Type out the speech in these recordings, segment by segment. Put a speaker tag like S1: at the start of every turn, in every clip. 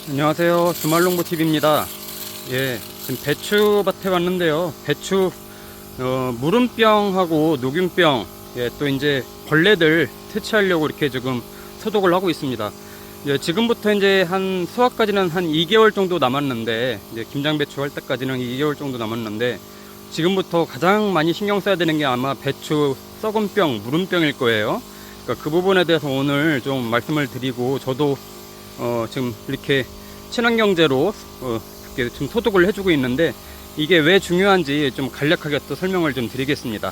S1: 안녕하세요. 주말농부TV입니다. 예, 지금 배추밭에 왔는데요. 배추, 무름병하고 녹균병, 예, 또 이제 벌레들 퇴치하려고 이렇게 지금 소독을 하고 있습니다. 예, 지금부터 이제 한 수확까지는 한 2개월 정도 남았는데, 이제 김장배추 할 때까지는 2개월 정도 남았는데, 지금부터 가장 많이 신경 써야 되는 게 아마 배추 썩은병, 무름병일 거예요. 그러니까 그 부분에 대해서 오늘 좀 말씀을 드리고, 저도 지금 이렇게 친환경제로 이렇게 좀 소독을 해주고 있는데, 이게 왜 중요한지 좀 간략하게 또 설명을 좀 드리겠습니다.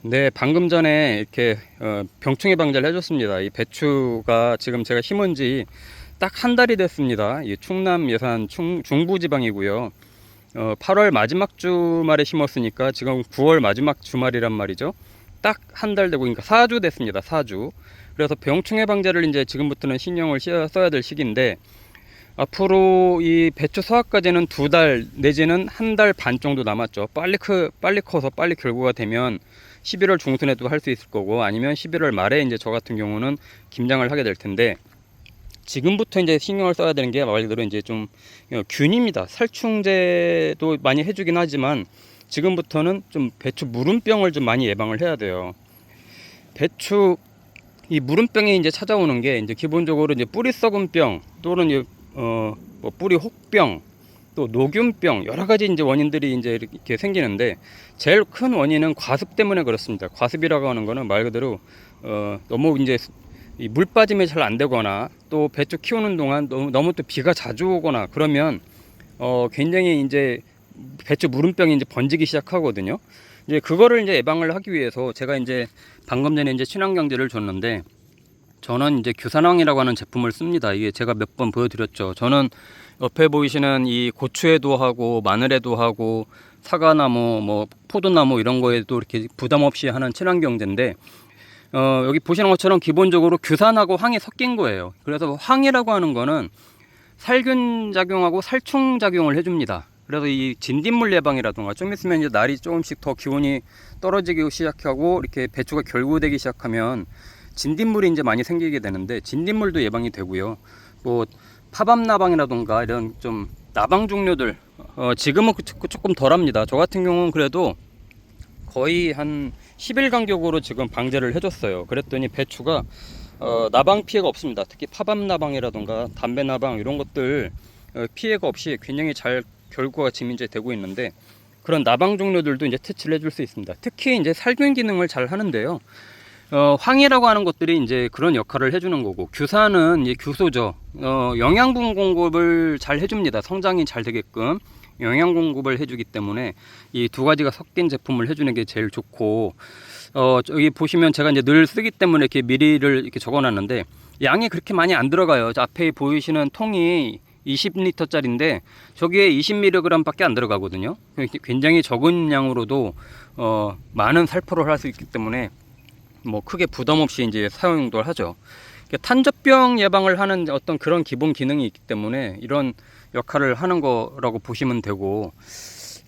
S1: 네, 방금 전에 이렇게 병충해 방제를 해줬습니다. 이 배추가 지금 제가 심은 지 딱 한 달이 됐습니다. 이 충남 예산 중부지방이고요. 8월 마지막 주말에 심었으니까 지금 9월 마지막 주말이란 말이죠. 딱 한 달 되고, 그러니까 4주 됐습니다. 4주. 그래서 병충해 방제를 이제 지금부터는 신경을 써야 될 시기인데, 앞으로 이 배추 수확까지는 2달 내지는 1달 반 정도 남았죠. 빨리 커서 빨리 결과가 되면 11월 중순에도 할 수 있을 거고, 아니면 11월 말에 이제 저 같은 경우는 김장을 하게 될 텐데, 지금부터 이제 신경을 써야 되는 게 말 그대로 이제 좀 균입니다. 살충제도 많이 해주긴 하지만 지금부터는 좀 배추 무름병을 좀 많이 예방을 해야 돼요. 배추 이 무름병이 이제 찾아오는 게 이제 기본적으로 이제 뿌리 썩은 병, 또는 뭐 뿌리 혹병, 또 녹균병, 여러 가지 이제 원인들이 이제 이렇게 생기는데, 제일 큰 원인은 과습 때문에 그렇습니다. 과습이라고 하는 거는 말 그대로 너무 이제 이 물 빠짐이 잘 안 되거나, 또 배추 키우는 동안 너무 또 비가 자주 오거나 그러면 굉장히 이제 배추 무름병이 이제 번지기 시작하거든요. 이제 그거를 이제 예방을 하기 위해서 제가 이제 방금 전에 이제 친환경제를 줬는데, 저는 이제 규산황이라고 하는 제품을 씁니다. 이게 제가 몇 번 보여드렸죠. 저는 옆에 보이시는 이 고추에도 하고 마늘에도 하고 사과나무, 뭐 포도나무 이런 거에도 이렇게 부담 없이 하는 친환경제인데, 여기 보시는 것처럼 기본적으로 규산하고 황이 섞인 거예요. 그래서 황이라고 하는 거는 살균 작용하고 살충 작용을 해줍니다. 그래서 이 진딧물 예방이라든가, 좀 있으면 이제 날이 조금씩 더 기온이 떨어지기 시작하고 이렇게 배추가 결구되기 시작하면 진딧물이 이제 많이 생기게 되는데, 진딧물도 예방이 되고요. 뭐 파밤나방이라든가 이런 좀 나방 종류들, 지금은 조금 덜합니다. 저 같은 경우는 그래도 거의 한 10일 간격으로 지금 방제를 해줬어요. 그랬더니 배추가 나방 피해가 없습니다. 특히 파밤나방이라든가 담배나방 이런 것들 피해가 없이 굉장히 잘 결구가 지금 이제 되고 있는데, 그런 나방 종류들도 이제 퇴치를 해줄 수 있습니다. 특히 이제 살균 기능을 잘 하는데요. 황이라고 하는 것들이 이제 그런 역할을 해주는 거고, 규산은 이제 규소죠. 영양분 공급을 잘 해줍니다. 성장이 잘 되게끔 영양 공급을 해주기 때문에 이 두 가지가 섞인 제품을 해주는 게 제일 좋고, 여기 보시면 제가 이제 늘 쓰기 때문에 이렇게 미리를 이렇게 적어놨는데, 양이 그렇게 많이 안 들어가요. 앞에 보이시는 통이 20리터짜리인데 저기에 20mg 밖에 안 들어가거든요. 굉장히 적은 양으로도 많은 살포를 할 수 있기 때문에 뭐 크게 부담 없이 이제 사용도 하죠. 탄저병 예방을 하는 어떤 그런 기본 기능이 있기 때문에 이런 역할을 하는 거라고 보시면 되고,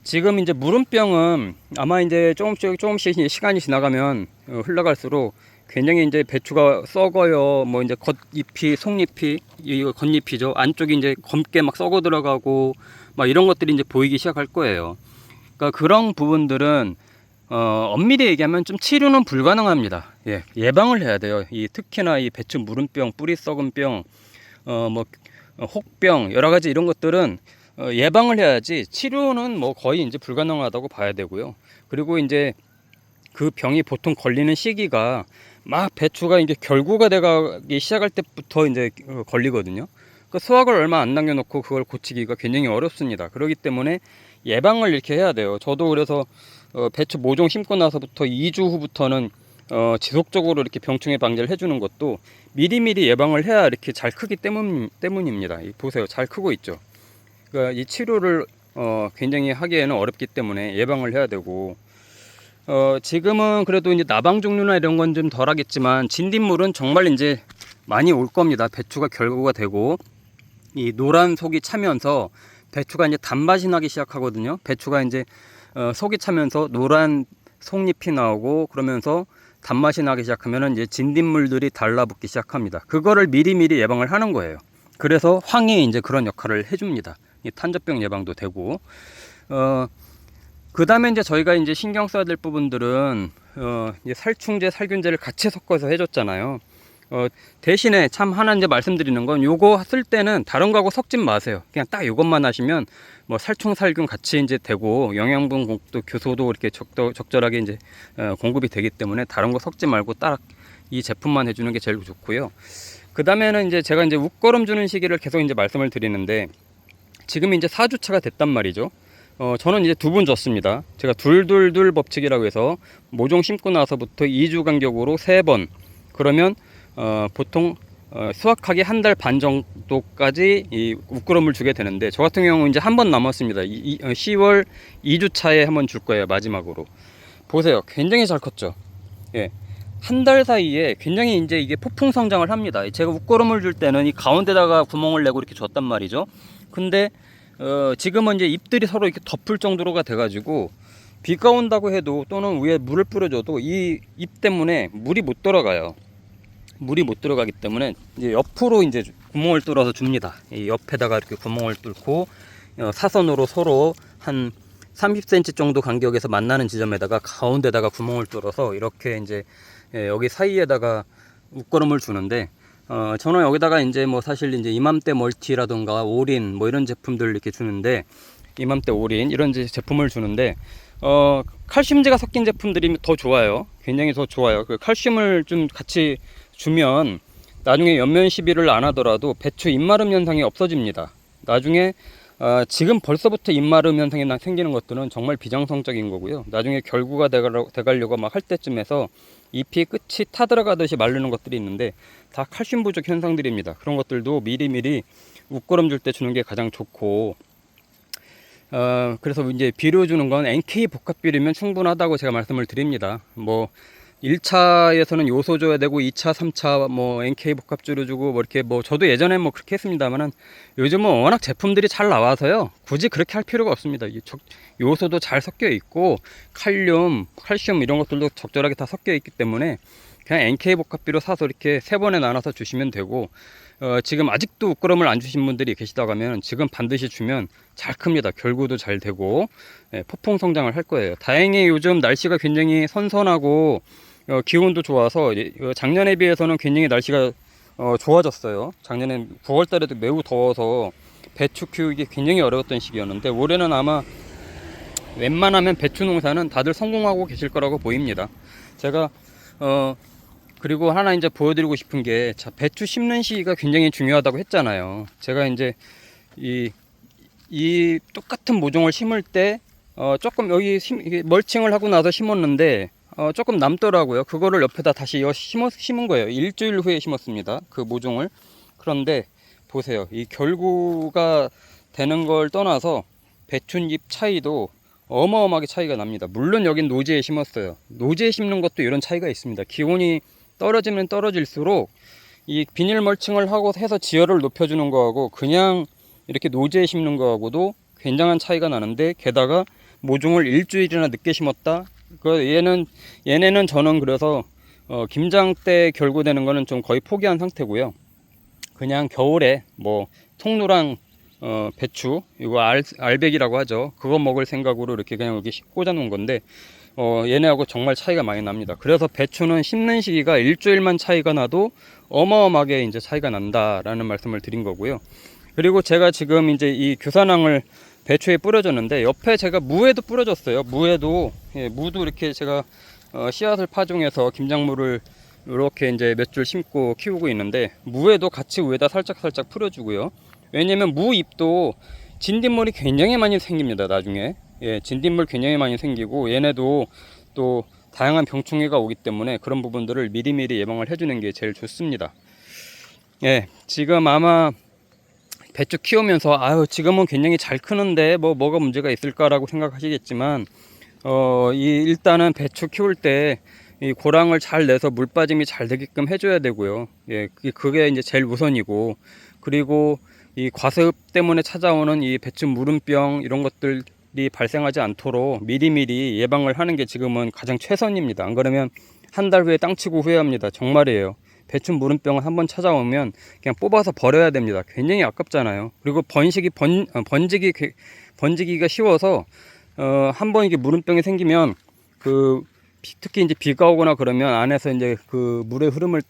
S1: 지금 이제 무름병은 아마 이제 조금씩 이제 시간이 지나가면 흘러갈수록 굉장히 이제 배추가 썩어요. 뭐 이제 겉잎이, 속잎이, 이거 겉잎이죠. 안쪽이 이제 검게 막 썩어 들어가고 막 이런 것들이 이제 보이기 시작할 거예요. 그러니까 그런 부분들은 엄밀히 얘기하면 좀 치료는 불가능합니다. 예, 예방을 해야 돼요. 특히나 이 배추 무름병, 뿌리 썩은 병, 뭐 혹병, 여러 가지 이런 것들은 예방을 해야지 치료는 뭐 거의 이제 불가능하다고 봐야 되고요. 그리고 이제 그 병이 보통 걸리는 시기가 막 배추가 이제 결구가 돼가기 시작할 때부터 이제 걸리거든요. 그 수확을 얼마 안 남겨놓고 그걸 고치기가 굉장히 어렵습니다. 그렇기 때문에 예방을 이렇게 해야 돼요. 저도 그래서 배추 모종 심고 나서부터 2주 후부터는 지속적으로 이렇게 병충해 방제를 해주는 것도 미리미리 예방을 해야 이렇게 잘 크기 때문입니다. 보세요, 잘 크고 있죠. 그러니까 이 치료를 굉장히 하기에는 어렵기 때문에 예방을 해야 되고, 지금은 그래도 이제 나방 종류나 이런 건 좀 덜하겠지만 진딧물은 정말 이제 많이 올 겁니다. 배추가 결구가 되고 이 노란 속이 차면서 배추가 이제 단맛이 나기 시작하거든요. 배추가 이제 속이 차면서 노란 속잎이 나오고 그러면서 단맛이 나기 시작하면 이제 진딧물들이 달라붙기 시작합니다. 그거를 미리미리 예방을 하는 거예요. 그래서 황이 이제 그런 역할을 해줍니다. 이 탄저병 예방도 되고, 그 다음에 이제 저희가 이제 신경 써야 될 부분들은, 이제 살충제, 살균제를 같이 섞어서 해줬잖아요. 대신에 참 하나 이제 말씀드리는 건, 요거 쓸 때는 다른 거하고 섞진 마세요. 그냥 딱 요것만 하시면 뭐 살충, 살균 같이 이제 되고, 영양분 공급도, 교소도 이렇게 적절하게 이제 공급이 되기 때문에 다른 거 섞지 말고 딱 이 제품만 해주는 게 제일 좋고요. 그 다음에는 이제 제가 이제 웃거름 주는 시기를 계속 이제 말씀을 드리는데, 지금 이제 4주차가 됐단 말이죠. 저는 이제 2번 줬습니다. 제가 둘둘둘 법칙이라고 해서 모종 심고 나서부터 2주 간격으로 3번. 그러면 보통 수확하기 1달 반 정도까지 이 웃거름을 주게 되는데, 저 같은 경우는 이제 한 번 남았습니다. 10월 2주차에 한번 줄 거예요. 마지막으로 보세요. 굉장히 잘 컸죠. 예. 한 달 사이에 굉장히 이제 이게 폭풍 성장을 합니다. 제가 웃거름을 줄 때는 이 가운데다가 구멍을 내고 이렇게 줬단 말이죠. 근데 지금은 이제 잎들이 서로 이렇게 덮을 정도로가 돼가지고, 비가 온다고 해도 또는 위에 물을 뿌려줘도 이 잎 때문에 물이 못 들어가요. 물이 못 들어가기 때문에 이제 옆으로 이제 구멍을 뚫어서 줍니다. 이 옆에다가 이렇게 구멍을 뚫고 사선으로 서로 한 30cm 정도 간격에서 만나는 지점에다가 가운데다가 구멍을 뚫어서 이렇게 이제 여기 사이에다가 웃거름을 주는데, 저는 여기다가 이제 뭐 사실 이제 이맘때 멀티라던가 올인 뭐 이런 제품들 이렇게 주는데, 이맘때 올인 이런 제품을 주는데, 칼슘제가 섞인 제품들이 더 좋아요. 굉장히 더 좋아요. 그 칼슘을 좀 같이 주면 나중에 연면 시비를 안 하더라도 배추 잎마름 현상이 없어집니다. 나중에 지금 벌써부터 잎마름 현상이 생기는 것들은 정말 비정상적인 거고요. 나중에 결구가 돼가려고 막 할 때쯤에서 잎이 끝이 타들어가듯이 마르는 것들이 있는데, 다 칼슘 부족 현상들입니다. 그런 것들도 미리미리 웃거름 줄 때 주는 게 가장 좋고, 그래서 이제 비료 주는 건 NK 복합 비료면 충분하다고 제가 말씀을 드립니다. 뭐 1차에서는 요소 줘야 되고 2차, 3차 뭐 NK 복합주로 주고 뭐 이렇게 뭐 저도 예전에 뭐 그렇게 했습니다만은, 요즘은 워낙 제품들이 잘 나와서요. 굳이 그렇게 할 필요가 없습니다. 요소도 잘 섞여 있고 칼륨, 칼슘 이런 것들도 적절하게 다 섞여 있기 때문에 그냥 NK 복합비료 사서 이렇게 3번에 나눠서 주시면 되고, 지금 아직도 웃거름을 안 주신 분들이 계시다고 하면 지금 반드시 주면 잘 큽니다. 결구도 잘 되고 폭풍 성장을 할 거예요. 다행히 요즘 날씨가 굉장히 선선하고 기온도 좋아서 작년에 비해서는 굉장히 날씨가 좋아졌어요. 작년에 9월 달에도 매우 더워서 배추 키우기 굉장히 어려웠던 시기였는데, 올해는 아마 웬만하면 배추 농사는 다들 성공하고 계실 거라고 보입니다. 제가 그리고 하나 이제 보여드리고 싶은 게, 자, 배추 심는 시기가 굉장히 중요하다고 했잖아요. 제가 이제 이 똑같은 모종을 심을 때 조금 여기 멀칭을 하고 나서 심었는데 조금 남더라고요. 그거를 옆에다 다시 심은 거예요. 일주일 후에 심었습니다. 그 모종을. 그런데 보세요. 이 결구가 되는 걸 떠나서 배춧잎 차이도 어마어마하게 차이가 납니다. 물론 여긴 노지에 심었어요. 노지에 심는 것도 이런 차이가 있습니다. 기온이 떨어지면 떨어질수록 이 비닐 멀칭을 하고 해서 지열을 높여주는 거하고 그냥 이렇게 노지에 심는 거하고도 굉장한 차이가 나는데, 게다가 모종을 일주일이나 늦게 심었다. 얘네는 저는 그래서 김장 때 결구되는 거는 좀 거의 포기한 상태고요. 그냥 겨울에 뭐 통누랑 배추, 이거 알백이라고 하죠. 그거 먹을 생각으로 이렇게 그냥 여기 꽂아 놓은 건데, 얘네하고 정말 차이가 많이 납니다. 그래서 배추는 심는 시기가 일주일만 차이가 나도 어마어마하게 이제 차이가 난다라는 말씀을 드린 거고요. 그리고 제가 지금 이제 이 규산황을 배추에 뿌려줬는데, 옆에 제가 무에도 뿌려줬어요. 무에도, 무도 이렇게 제가 씨앗을 파종해서 김작물을 이렇게 이제 몇 줄 심고 키우고 있는데, 무에도 같이 위에다 살짝 뿌려주고요. 왜냐면 무 잎도 진딧물이 굉장히 많이 생깁니다. 나중에 진딧물 굉장히 많이 생기고, 얘네도 또 다양한 병충해가 오기 때문에 그런 부분들을 미리미리 예방을 해주는 게 제일 좋습니다. 지금 아마 배추 키우면서 아유 지금은 굉장히 잘 크는데 뭐가 문제가 있을까라고 생각하시겠지만, 일단은 배추 키울 때 이 고랑을 잘 내서 물 빠짐이 잘 되게끔 해줘야 되고요. 그게 이제 제일 우선이고, 그리고 이 과습 때문에 찾아오는 이 배추 무름병 이런 것들이 발생하지 않도록 미리미리 예방을 하는 게 지금은 가장 최선입니다. 안 그러면 한 달 후에 땅 치고 후회합니다. 정말이에요. 배추 무름병을 한번 찾아오면 그냥 뽑아서 버려야 됩니다. 굉장히 아깝잖아요. 그리고 번지기가 쉬워서 한번 이게 무름병이 생기면 특히 이제 비가 오거나 그러면 안에서 이제 그 물의 흐름을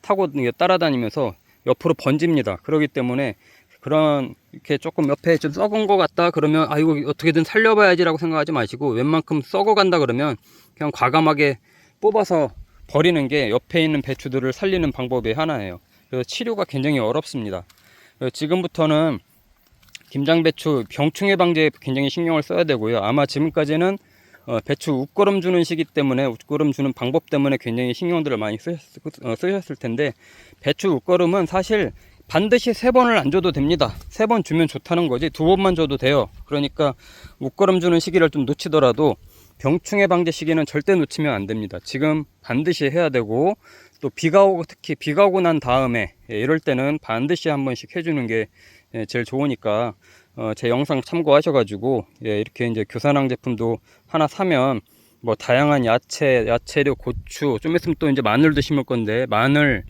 S1: 타고 따라다니면서 옆으로 번집니다. 그렇기 때문에 그런 이렇게 조금 옆에 좀 썩은 것 같다 그러면 이거 어떻게든 살려봐야지라고 생각하지 마시고, 웬만큼 썩어간다 그러면 그냥 과감하게 뽑아서 버리는 게 옆에 있는 배추들을 살리는 방법의 하나예요. 그래서 치료가 굉장히 어렵습니다. 지금부터는 김장배추 병충해 방제에 굉장히 신경을 써야 되고요. 아마 지금까지는 배추 웃거름 주는 시기 때문에, 웃거름 주는 방법 때문에 굉장히 신경들을 많이 쓰셨을 텐데, 배추 웃거름은 사실 반드시 3번을 안 줘도 됩니다. 3번 주면 좋다는 거지 2번만 줘도 돼요. 그러니까 웃거름 주는 시기를 좀 놓치더라도 병충해 방제 시기는 절대 놓치면 안 됩니다. 지금 반드시 해야 되고, 또 특히 비가 오고 난 다음에 이럴 때는 반드시 한 번씩 해주는 게 제일 좋으니까 제 영상 참고하셔가지고 이렇게 이제 교산황 제품도 하나 사면 뭐 다양한 야채류, 고추, 좀 있으면 또 이제 마늘도 심을 건데 마늘,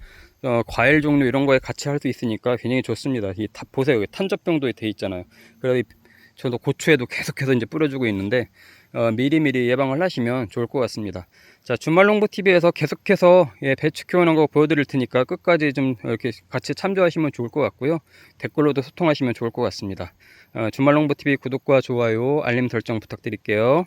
S1: 과일 종류 이런 거에 같이 할 수 있으니까 굉장히 좋습니다. 보세요, 여기 탄저병도 돼 있잖아요. 그래서 저도 고추에도 계속해서 이제 뿌려주고 있는데 미리미리 예방을 하시면 좋을 것 같습니다. 자, 주말농부TV에서 계속해서 배추 키우는 거 보여드릴 테니까 끝까지 좀 이렇게 같이 참조하시면 좋을 것 같고요. 댓글로도 소통하시면 좋을 것 같습니다. 주말농부TV 구독과 좋아요, 알림 설정 부탁드릴게요.